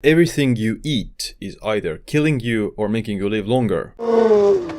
Everything you eat is either killing you or making you live longer.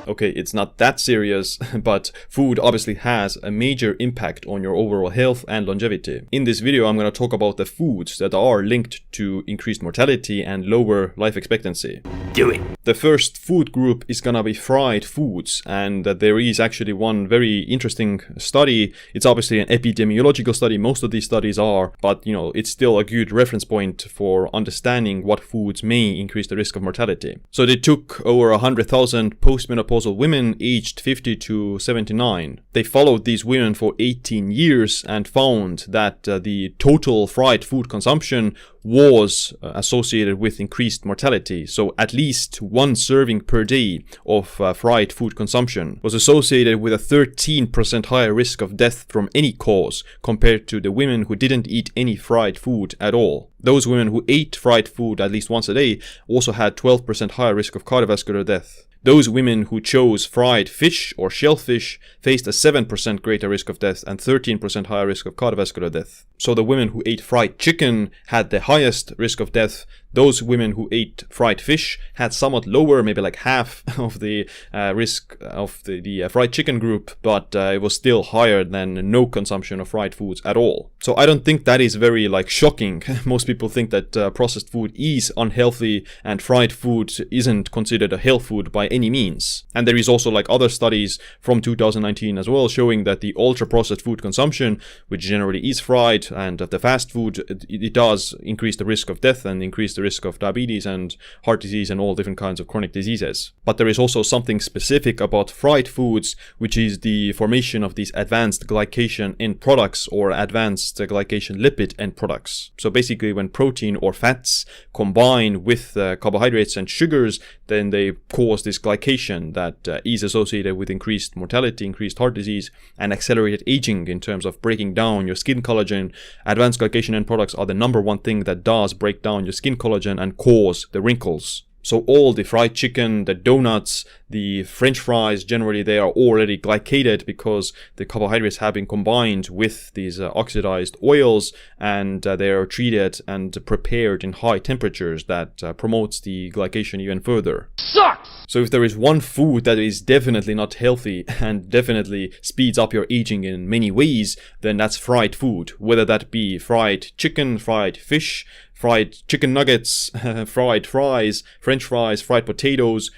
Okay, it's not that serious, but food obviously has a major impact on your overall health and longevity. In this video, I'm going to talk about the foods that are linked to increased mortality and lower life expectancy. Do it! The first food group is going to be fried foods, and there is actually one very interesting study. It's obviously an epidemiological study, most of these studies are, but it's still a good reference point for understanding what foods may increase the risk of mortality. So they took over 100,000 post-menopausal women aged 50 to 79. They followed these women for 18 years and found that the total fried food consumption was associated with increased mortality. So at least one serving per day of fried food consumption was associated with a 13% higher risk of death from any cause compared to the women who didn't eat any fried food at all. Those women who ate fried food at least once a day also had 12% higher risk of cardiovascular death. Those women who chose fried fish or shellfish faced a 7% greater risk of death and 13% higher risk of cardiovascular death. So the women who ate fried chicken had the highest risk of death. Those women who ate fried fish had somewhat lower, maybe like half of the risk of the fried chicken group, but it was still higher than no consumption of fried foods at all. So I don't think that is very shocking. Most people think that processed food is unhealthy and fried food isn't considered a health food by any means. And there is also other studies from 2019 as well showing that the ultra processed food consumption, which generally is fried, and of the fast food, it does increase the risk of death and increase the risk of diabetes and heart disease and all different kinds of chronic diseases. But there is also something specific about fried foods, which is the formation of these advanced glycation end products or advanced glycation lipid end products. So basically when protein or fats combine with carbohydrates and sugars, then they cause this glycation that is associated with increased mortality, increased heart disease, and accelerated aging in terms of breaking down your skin collagen. Advanced glycation end products are the number one thing that does break down your skin collagen and cause the wrinkles. So all the fried chicken, the donuts, the French fries, generally they are already glycated because the carbohydrates have been combined with these oxidized oils, and they are treated and prepared in high temperatures that promotes the glycation even further. Sucks! So if there is one food that is definitely not healthy and definitely speeds up your aging in many ways, then that's fried food. Whether that be fried chicken, fried fish, fried chicken nuggets, fried fries, French fries, fried potatoes,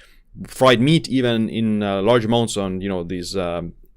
fried meat even in large amounts on, these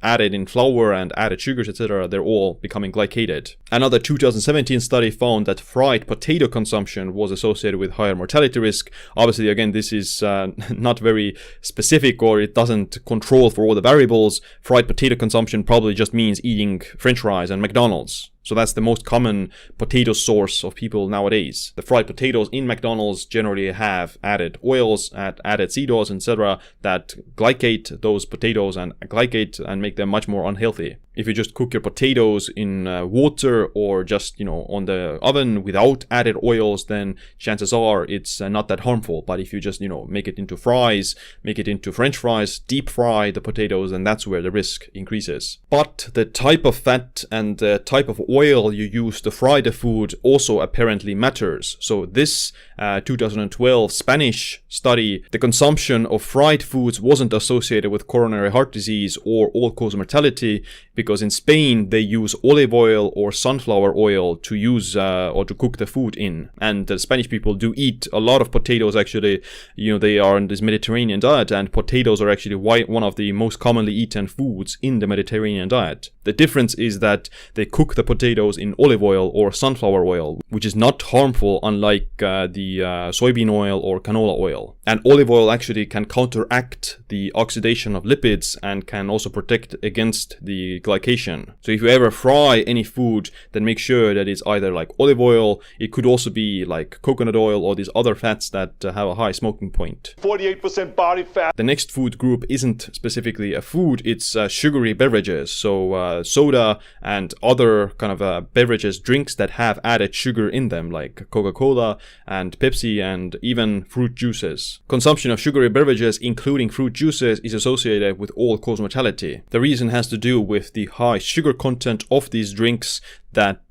added in flour and added sugars, etc., they're all becoming glycated. Another 2017 study found that fried potato consumption was associated with higher mortality risk. Obviously, again, this is not very specific, or it doesn't control for all the variables. Fried potato consumption probably just means eating French fries and McDonald's. So that's the most common potato source of people nowadays. The fried potatoes in McDonald's generally have added oils, added seed oils, etc. that glycate those potatoes and glycate and make them much more unhealthy. If you just cook your potatoes in water or just, on the oven without added oils, then chances are it's not that harmful. But if you just, make it into fries, make it into French fries, deep fry the potatoes, then that's where the risk increases. But the type of fat and the type of oil you use to fry the food also apparently matters. So this 2012 Spanish study, the consumption of fried foods wasn't associated with coronary heart disease or all-cause mortality, because in Spain they use olive oil or sunflower oil to use or to cook the food in. And the Spanish people do eat a lot of potatoes actually. They are in this Mediterranean diet, and potatoes are actually one of the most commonly eaten foods in the Mediterranean diet. The difference is that they cook the potatoes in olive oil or sunflower oil, which is not harmful, unlike the soybean oil or canola oil. And olive oil actually can counteract the oxidation of lipids and can also protect against the glycation. So if you ever fry any food, then make sure that it's either olive oil. It could also be coconut oil or these other fats that have a high smoking point. 48% body fat. The next food group isn't specifically a food, it's sugary beverages. So soda and other kind of beverages, drinks that have added sugar in them, like Coca-Cola and Pepsi and even fruit juices. Consumption of sugary beverages, including fruit juices, is associated with all-cause mortality. The reason has to do with the high sugar content of these drinks that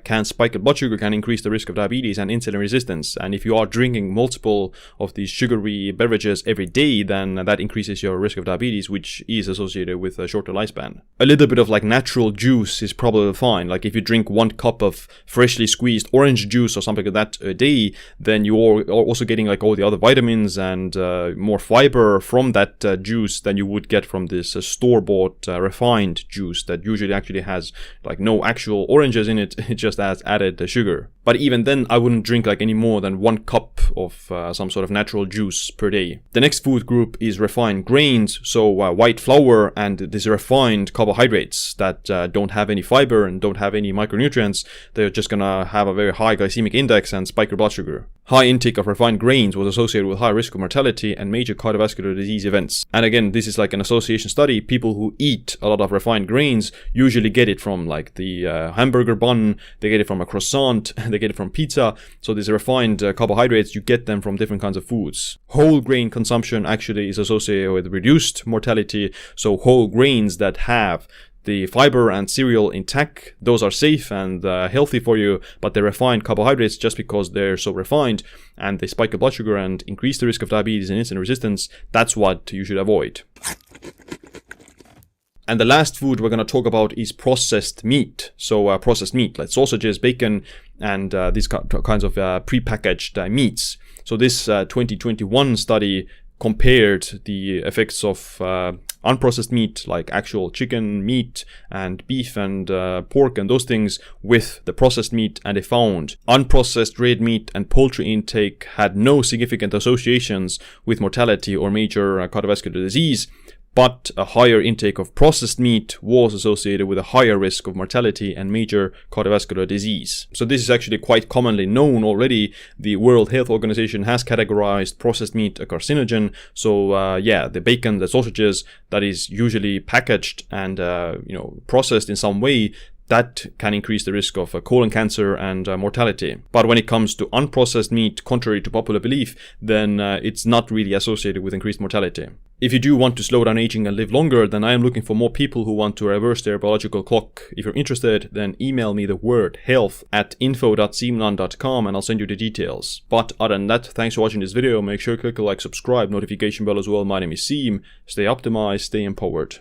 can spike your blood sugar, can increase the risk of diabetes and insulin resistance. And if you are drinking multiple of these sugary beverages every day, then that increases your risk of diabetes, which is associated with a shorter lifespan. A little bit of like natural juice is probably fine. Like if you drink 1 cup of freshly squeezed orange juice or something like that a day, then you're also getting like all the other vitamins and more fiber from that juice than you would get from this store-bought refined juice that usually actually has like no actual oranges in it. It just has added sugar. But even then, I wouldn't drink like any more than 1 cup of some sort of natural juice per day. The next food group is refined grains, so white flour and these refined carbohydrates that don't have any fiber and don't have any micronutrients. They're just gonna have a very high glycemic index and spike your blood sugar. High intake of refined grains was associated with high risk of mortality and major cardiovascular disease events. And again, this is like an association study. People who eat a lot of refined grains usually get it from like the hamburger bun, they get it from a croissant, they get it from pizza. So these refined carbohydrates, you get them from different kinds of foods. Whole grain consumption actually is associated with reduced mortality. So whole grains that have the fiber and cereal intact, those are safe and healthy for you, but the refined carbohydrates, just because they're so refined and they spike your blood sugar and increase the risk of diabetes and insulin resistance, that's what you should avoid. And the last food we're going to talk about is processed meat. So processed meat, like sausages, bacon, and these kinds of prepackaged meats. So this 2021 study compared the effects of unprocessed meat like actual chicken meat and beef and pork and those things with the processed meat, and they found unprocessed red meat and poultry intake had no significant associations with mortality or major cardiovascular disease. But a higher intake of processed meat was associated with a higher risk of mortality and major cardiovascular disease. So this is actually quite commonly known already. The World Health Organization has categorized processed meat a carcinogen. So the bacon, the sausages that is usually packaged and processed in some way, that can increase the risk of colon cancer and mortality. But when it comes to unprocessed meat, contrary to popular belief, then it's not really associated with increased mortality. If you do want to slow down aging and live longer, then I am looking for more people who want to reverse their biological clock. If you're interested, then email me the word health at info.siimland.com and I'll send you the details. But other than that, thanks for watching this video. Make sure to click the like, subscribe, notification bell as well. My name is Siim. Stay optimized, stay empowered.